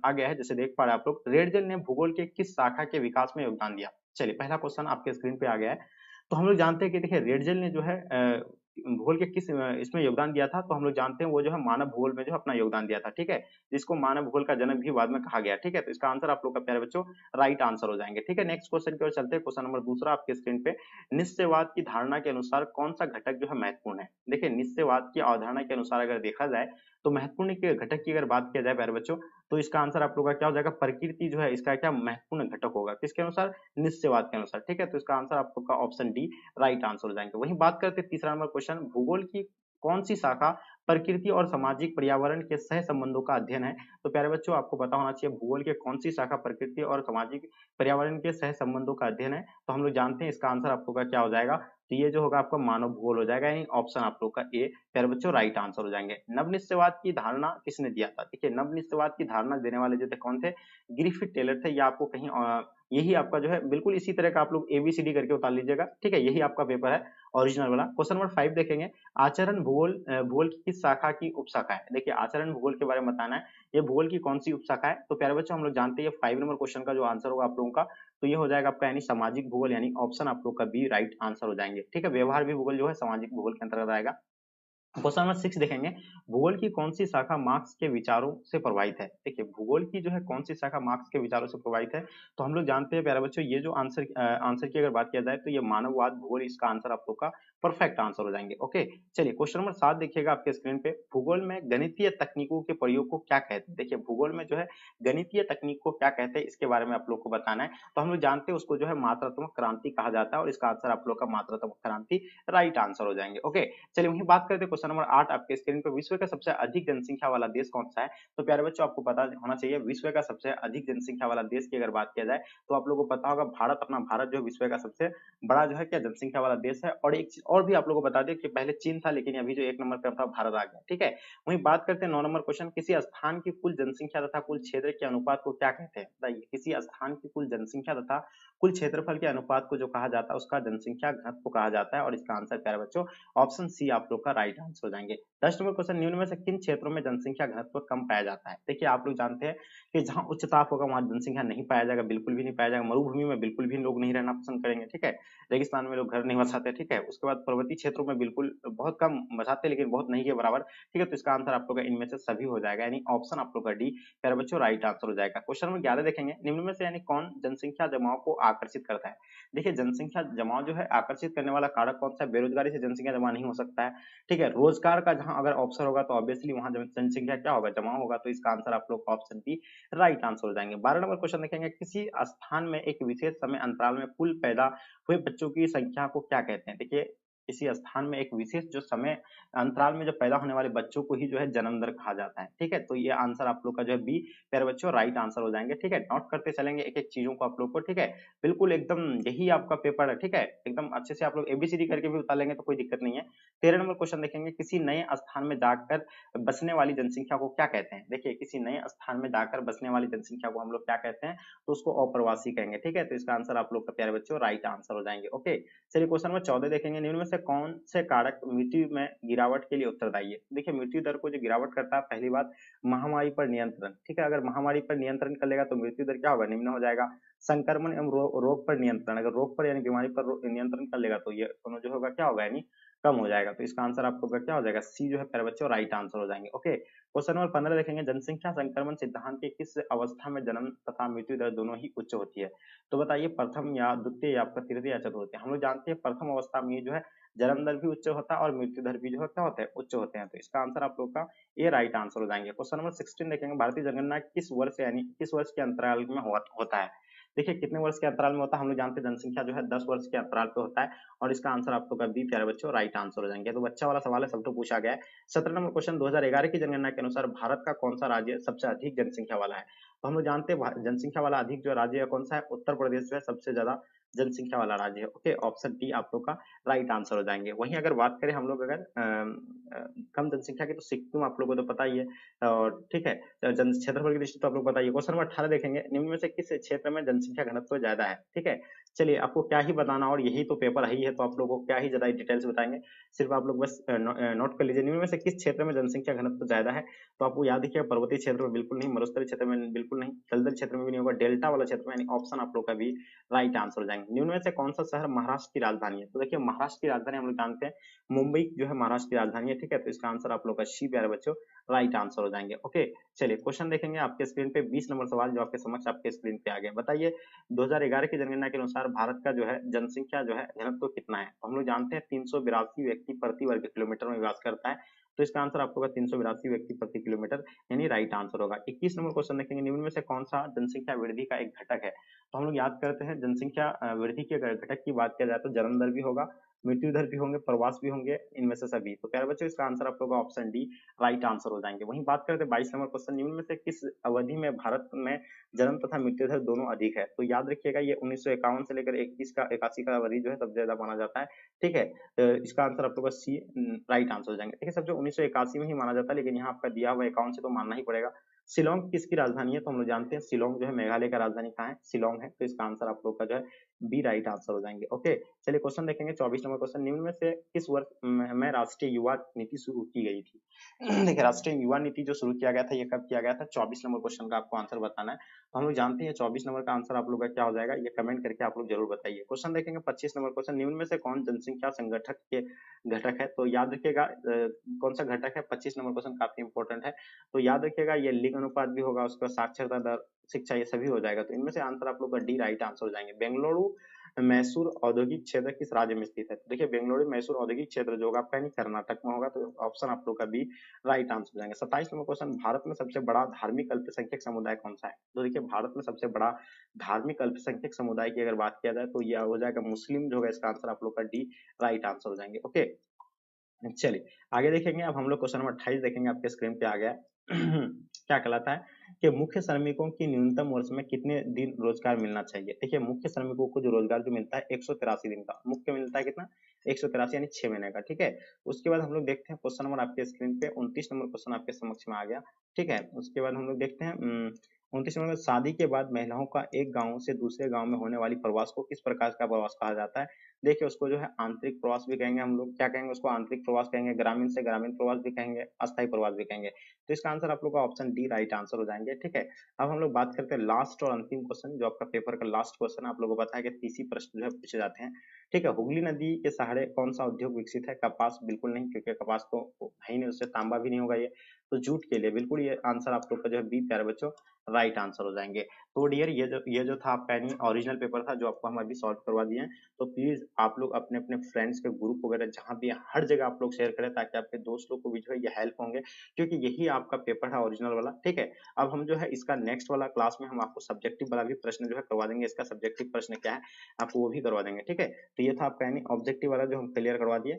आ गया है, जैसे देख पा रहे हैं आप लोग, रेड जेल ने भूगोल के किस शाखा के विकास में योगदान दिया। चलिए पहला क्वेश्चन आपके स्क्रीन पे आ गया है। तो हम लोग जानते हैं कि देखिए रेड जेल ने जो है भूगोल के किस इसमें योगदान दिया था, तो हम लोग जानते हैं वो जो है मानव भूगोल में जो है अपना योगदान दिया था, ठीक है, जिसको मानव भूगोल का जनक भी बाद में कहा गया, ठीक है। तो इसका आंसर आप लोग का प्यारे बच्चों राइट आंसर हो जाएंगे, ठीक है। नेक्स्ट क्वेश्चन की ओर चलते हैं। क्वेश्चन नंबर दूसरा आपके स्क्रीन पे, निश्चयवाद की धारणा के अनुसार कौन सा घटक जो है महत्वपूर्ण है। देखिए निश्चयवाद की अवधारणा के अनुसार अगर देखा जाए तो महत्वपूर्ण के घटक की अगर बात किया जाए प्यारे बच्चों, तो इसका आंसर आप लोग का क्या हो जाएगा, प्रकृति जो है इसका क्या महत्वपूर्ण घटक होगा, किसके अनुसार, निश्चयवाद के अनुसार, ठीक है। तो इसका आंसर आप लोग का ऑप्शन डी राइट आंसर हो जाएंगे। वहीं बात करते हैं तीसरा नंबर क्वेश्चन, भूगोल की कौन सी शाखा प्रकृति और सामाजिक पर्यावरण के सह संबंधों का अध्ययन है। तो प्यारे बच्चों आपको पता होना चाहिए भूगोल के कौन सी शाखा प्रकृति और सामाजिक पर्यावरण के सह संबंधों का अध्ययन है। तो हम लोग जानते हैं इसका आंसर आप लोग का क्या हो जाएगा, तो ये जो होगा आपका मानव भूगोल हो जाएगा, यानी ऑप्शन आप लोग का ए प्यारे बच्चों राइट आंसर हो जाएंगे। नवनिश्चयवाद की धारणा किसने दिया था। देखिए नवनिश्चयवाद की धारणा देने वाले जो थे कौन थे, ग्रिफिथ टेलर थे। या आपको कहीं यही आपका जो है बिल्कुल इसी तरह का आप लोग एबीसीडी करके उतार लीजिएगा, ठीक है, यही आपका पेपर है ओरिजिनल वाला। क्वेश्चन नंबर 5 देखेंगे, आचरण भूगोल भूगोल की किस शाखा की उपशाखा है। देखिए आचरण भूगोल के बारे में बताना है, ये भूगोल की कौन सी उपशाखा है। तो प्यारे बच्चों हम लोग जानते हैं 5 नंबर क्वेश्चन का जो आंसर होगा आप लोगों का, तो ये हो जाएगा आपका यानी सामाजिक भूगोल, यानी ऑप्शन आप लोग का बी राइट आंसर हो जाएंगे, ठीक है। व्यवहार भी भूगोल जो है सामाजिक भूगोल के अंतर्गत आएगा। क्वेश्चन नंबर 6 देखेंगे, भूगोल की कौन सी शाखा मार्क्स के विचारों से प्रभावित है। देखिए भूगोल की जो है कौन सी शाखा मार्क्स के विचारों से प्रभावित है, तो हम लोग जानते हैं प्यारे बच्चों ये जो आंसर की अगर बात किया जाए तो ये मानववाद भूगोल, इसका आंसर आप लोग का परफेक्ट आंसर हो जाएंगे। ओके चलिए क्वेश्चन नंबर 7 देखिएगा आपके स्क्रीन पे, भूगोल में गणितीय तकनीकों के प्रयोग को क्या कहते हैं। देखिए भूगोल में जो है गणितीय तकनीक को क्या कहते हैं, इसके बारे में आप लोग को बताना है। तो हम लोग जानते हैं उसको जो है मात्रात्मक क्रांति कहा जाता है, और इसका आंसर आप लोग का मात्रात्मक क्रांति राइट आंसर हो जाएंगे। ओके चलिए वहीं बात करते हैं क्वेश्चन नंबर 8 आपके स्क्रीन पे, विश्व का सबसे अधिक जनसंख्या वाला देश कौन सा है। तो प्यारे बच्चों आपको पता होना चाहिए विश्व का सबसे अधिक जनसंख्या वाला देश की अगर बात किया जाए तो आप लोगों को पता होगा भारत, अपना भारत जो है विश्व का सबसे बड़ा जो है क्या जनसंख्या वाला देश है। और एक चीज और भी आप लोगों को बता दें कि पहले चीन था, लेकिन अभी जो एक नंबर पर था भारत आ गया, ठीक है। वहीं बात करते हैं 9 नंबर क्वेश्चन, किसी स्थान की कुल जनसंख्या तथा कुल क्षेत्र के अनुपात को क्या कहते हैं। बताइए किसी स्थान की कुल जनसंख्या तथा कुल क्षेत्रफल के अनुपात को जो कहा जाता है उसका जनसंख्या घनत्व कहा जाता है, और इसका आंसर प्यारे बच्चों ऑप्शन सी आप लोग का राइट आंसर हो जाएंगे। 10 नंबर क्वेश्चन, निम्न में से किन क्षेत्रों में जनसंख्या घनत्व कम पाया जाता है। देखिए आप लोग जानते हैं कि जहां उच्च ताप होगा वहां जनसंख्या नहीं पाया जाएगा, बिल्कुल भी नहीं पाया जाएगा। मरुभूमि में बिल्कुल भी लोग नहीं रहना पसंद करेंगे, ठीक है। रेगिस्तान में लोग घर नहीं बसाते, ठीक है। उसके बाद पर्वतीय क्षेत्रों में बिल्कुल बहुत कम बसाते, लेकिन बहुत नहीं के बराबर, ठीक है। तो इसका आंसर आप लोग का इनमें से सभी हो जाएगा, यानी ऑप्शन आप लोग का डी प्यारे बच्चों राइट आंसर हो जाएगा। क्वेश्चन नंबर 11 देखेंगे, निम्न में से यानी कौन जनसंख्या जमाव को आकर्षित करता है। देखिए जनसंख्या जमाव जो है आकर्षित करने वाला कारक कौन सा है, बेरोजगारी से जनसंख्या जमा नहीं हो सकता है, ठीक है। रोजगार का जहां अगर अवसर होगा तो ऑब्वियसली वहां जनसंख्या क्या होगा, जमा होगा। तो इसका आंसर आप लोग ऑप्शन बी राइट आंसर हो जाएंगे। 12 नंबर क्वेश्चन देखेंगे, किसी स्थान में एक विशेष समय अंतराल में कुल पैदा हुए बच्चों की संख्या को क्या कहते हैं। देखिए किसी स्थान में एक विशेष जो समय अंतराल में जो पैदा होने वाले बच्चों को ही जो है जन्म दर कहा जाता है, ठीक है। तो ये आंसर आप लोग का जो है बी प्यारे बच्चों राइट आंसर हो जाएंगे, ठीक है। नोट करते चलेंगे एक एक चीजों को आप लोग को, ठीक है। बिल्कुल एकदम यही आपका पेपर है, ठीक है। एकदम अच्छे से आप लोग एबीसीडी करके भी उतार लेंगे तो कोई दिक्कत नहीं है। 13 नंबर क्वेश्चन देखेंगे, किसी नए स्थान में जाकर बसने वाली जनसंख्या को क्या कहते हैं। देखिए किसी नए स्थान में जाकर बसने वाली जनसंख्या को हम लोग क्या कहते हैं, तो उसको अप्रवासी कहेंगे, ठीक है। तो इसका आंसर आप लोग का प्यारे बच्चों राइट आंसर हो जाएंगे। ओके चलिए क्वेश्चन नंबर 14 देखेंगे, निम्न में से कौन से कारक मृत्यु में गिरावट के लिए उत्तरदायी है। देखिए मृत्यु दर को जो गिरावट करता है, पहली बात महामारी पर नियंत्रण, ठीक है। अगर महामारी पर नियंत्रण कर लेगा तो मृत्यु दर क्या होगा, निम्न हो जाएगा। संक्रमण एवं रोग पर नियंत्रण, अगर रोग पर यानी बीमारी पर नियंत्रण कर लेगा तो ये दोनों जो होगा क्या होगा, यानी कम हो जाएगा। तो इसका आंसर आपको क्या हो जाएगा, सी जो है प्यारे बच्चों राइट आंसर हो जाएंगे। ओके क्वेश्चन नंबर 15 देखेंगे, जनसंख्या संक्रमण सिद्धांत के किस अवस्था में जन्म तथा मृत्यु दर दोनों ही उच्च होती है। तो बताइए प्रथम या द्वितीय या आपका तृतीय या चतुर्थ। हम लोग जानते हैं प्रथम अवस्था में जो है जन्म दर भी उच्च होता है और मृत्यु दर भी जो है क्या होता है, उच्च होते हैं। तो इसका आंसर आप लोग का ये राइट आंसर हो जाएंगे। क्वेश्चन नंबर 16 देखेंगे, भारतीय जनगणना किस वर्ष यानी किस वर्ष के अंतराल में होता है। देखिए कितने वर्ष के अंतराल में होता है, हम लोग जानते हैं जनसंख्या जो है 10 वर्ष के अंतराल पे होता है, और इसका आंसर आप लोग का बी प्यारे बच्चों राइट आंसर हो जाएंगे। तो बच्चा वाला सवाल है, सब तो पूछा गया है। 17 नंबर क्वेश्चन, 2011 की जनगणना के अनुसार भारत का कौन सा राज्य सबसे अधिक जनसंख्या वाला है। तो हम लोग जानते हैं जनसंख्या वाला अधिक जो राज्य है कौन सा है, उत्तर प्रदेश जो है सबसे ज्यादा जनसंख्या वाला राज्य है। ओके, ऑप्शन डी आप लोग का राइट आंसर हो जाएंगे। वहीं अगर बात करें हम लोग अगर कम जनसंख्या की, तो सिक्किम आप लोगों को तो पता ही है, और ठीक है, जन क्षेत्रफल की दृष्टि तो आप लोग बताइए। क्वेश्चन नंबर 18 देखेंगे, निम्न में से किस क्षेत्र में जनसंख्या घनत्व ज्यादा है? ठीक है, चलिए आपको क्या ही बताना, और यही तो पेपर ही है, तो आप लोगों को क्या ही ज्यादा डिटेल्स बताएंगे, सिर्फ आप लोग बस नोट कर लीजिए। निम्न में से किस क्षेत्र में जनसंख्या घनत्व ज्यादा है? तो आपको याद रखिएगा, पर्वतीय क्षेत्र में बिल्कुल नहीं, मरुस्थलीय क्षेत्र में बिल्कुल नहीं, दलदल क्षेत्र में भी नहीं होगा, डेल्टा वाला क्षेत्र में, यानी ऑप्शन आप लोग का भी राइट आंसर हो जाएंगे। निम्न में से कौन सा शहर महाराष्ट्र की राजधानी है? तो देखिए, महाराष्ट्र की राजधानी हम लोग जानते हैं मुंबई जो है महाराष्ट्र की राजधानी है। ठीक है, तो इसका आंसर आप लोग का सी, प्यारे बच्चों, राइट आंसर हो जाएंगे। ओके, चलिए क्वेश्चन देखेंगे आपके स्क्रीन पे, 20 नंबर सवाल जो आपके समक्ष आपके स्क्रीन पे आ गया। बताइए 2011 की जनगणना के अनुसार भारत का जो है जनसंख्या जो है घनत्व कितना है? तो हम लोग जानते हैं 382 व्यक्ति प्रति वर्ग किलोमीटर में निवास करता है, तो इसका आंसर आपको होगा 382 व्यक्ति प्रति किलोमीटर, यानी राइट आंसर होगा। 21 नंबर क्वेश्चन देखेंगे, निम्न में से कौन सा जनसंख्या वृद्धि का एक घटक है? तो हम लोग याद करते हैं जनसंख्या वृद्धि के अगर घटक की बात किया जाए तो जन्म दर भी होगा, मृत्यु दर भी होंगे, प्रवास भी होंगे, इनमें से सभी। तो प्यारे बच्चों, इसका आंसर आप लोगों का ऑप्शन डी राइट आंसर हो जाएंगे। वहीं बात करते हैं 22 नंबर क्वेश्चन, निम्न में से किस अवधि में भारत में जन्म तथा मृत्यु दर दोनों अधिक है? तो याद रखिएगा, ये 1951 से लेकर 21 का 81 का अवधि जो है सबसे ज्यादा माना जाता है। ठीक है, इसका आंसर आप लोग का सी राइट आंसर हो जाएंगे। देखिए, सब जो 1981 में ही माना जाता है, लेकिन यहाँ आपका दिया हुआ 51 से तो मानना ही पड़ेगा। शिलोंग किसकी राजधानी है? तो हम लोग जानते हैं शिलोंग जो है मेघालय का राजधानी कहाँ है? शिलोंग है, तो इसका आंसर आप लोग का जो है बी राइट आंसर हो जाएंगे। ओके, चलिए क्वेश्चन देखेंगे 24 नंबर क्वेश्चन, निम्न में से किस वर्ष में राष्ट्रीय युवा नीति शुरू की गई थी? देखिए, राष्ट्रीय युवा नीति जो शुरू किया गया था, ये कब किया गया था? 24 नंबर क्वेश्चन का आपको आंसर बताना है। तो हम लोग जानते हैं 24 नंबर का आंसर आप लोग का क्या हो जाएगा, ये कमेंट करके आप लोग जरूर बताइए। क्वेश्चन देखेंगे 25 नंबर क्वेश्चन, निम्न में से कौन जनसंख्या संगठक के घटक है? तो याद रखिएगा कौन सा घटक है। 25 नंबर क्वेश्चन काफी इंपॉर्टेंट है, तो याद रखिएगा ये लिंग अनुपात भी होगा, उसका साक्षरता दर, शिक्षा, ये सभी हो जाएगा। तो इनमें से आंसर आप लोग का डी राइट आंसर हो जाएंगे। बेंगलुरु मैसूर औद्योगिक क्षेत्र किस राज्य में स्थित है? तो देखिए, बेंगलुरु मैसूर औद्योगिक क्षेत्र जो होगा आपका यानी कर्नाटक में होगा, तो ऑप्शन आप लोग का बी राइट आंसर हो जाएंगे। 27 नंबर क्वेश्चन, भारत में सबसे बड़ा धार्मिक अल्पसंख्यक समुदाय कौन सा है? तो देखिए, भारत में सबसे बड़ा धार्मिक अल्पसंख्यक समुदाय की अगर बात किया जाए तो यह हो जाएगा मुस्लिम, जो होगा इसका आंसर आप लोग का डी राइट आंसर हो जाएंगे। ओके, चलिए आगे देखेंगे। अब हम लोग क्वेश्चन नंबर 28 देखेंगे, आपके स्क्रीन पे आ गया है। क्या कहलाता है कि मुख्य श्रमिकों की न्यूनतम वर्ष में कितने दिन रोजगार मिलना चाहिए? देखिए, मुख्य श्रमिकों को जो रोजगार जो मिलता है 183 दिन का मुख्य मिलता है, कितना? 183, यानी 6 महीने का। ठीक है, उसके बाद हम लोग देखते हैं क्वेश्चन नंबर आपके स्क्रीन पे 29 नंबर क्वेश्चन आपके समक्ष में आ गया। ठीक है, उसके बाद हम लोग देखते हैं 29 नंबर, शादी के बाद महिलाओं का एक गांव से दूसरे गांव में होने वाली प्रवास को किस प्रकार का प्रवास कहा जाता है? देखिए, उसको जो है आंतरिक प्रवास भी कहेंगे हम लोग, क्या कहेंगे उसको? आंतरिक प्रवास कहेंगे, ग्रामीण से ग्रामीण प्रवास भी कहेंगे, अस्थायी प्रवास भी कहेंगे। तो इसका आंसर आप लोग का ऑप्शन डी राइट आंसर हो जाएंगे। ठीक है, अब हम लोग बात करते हैं लास्ट और अंतिम क्वेश्चन, जो आपका पेपर का लास्ट क्वेश्चन, आप लोगों को पता है कि 30 ही प्रश्न जो है पूछे जाते हैं। ठीक है, हुगली नदी के सहारे कौन सा उद्योग विकसित है? कपास बिल्कुल नहीं, क्योंकि कपास तो है ही नहीं, उससे तांबा भी नहीं होगा ये। तो जूट के लिए बिल्कुल ये आंसर आप लोग का जो है बी, प्यारे बच्चों, राइट आंसर हो जाएंगे। तो डियर, ये जो था आपका यानी ओरिजिनल पेपर था, जो आपको हम अभी सॉल्व करवा दिए हैं। तो प्लीज आप लोग अपने अपने फ्रेंड्स के ग्रुप वगैरह जहां भी हर जगह आप लोग शेयर करें, ताकि आपके दोस्त लोग को भी जो है ये हेल्प होंगे, क्योंकि यही आपका पेपर है ओरिजिनल वाला। ठीक है, अब हम जो है इसका नेक्स्ट वाला क्लास में हम आपको सब्जेक्टिव वाला भी प्रश्न जो है करवा देंगे। इसका सब्जेक्टिव प्रश्न क्या है आपको वो भी करवा देंगे। ठीक है, तो ये था आपका यानी ऑब्जेक्टिव वाला जो हम क्लियर करवा दिए।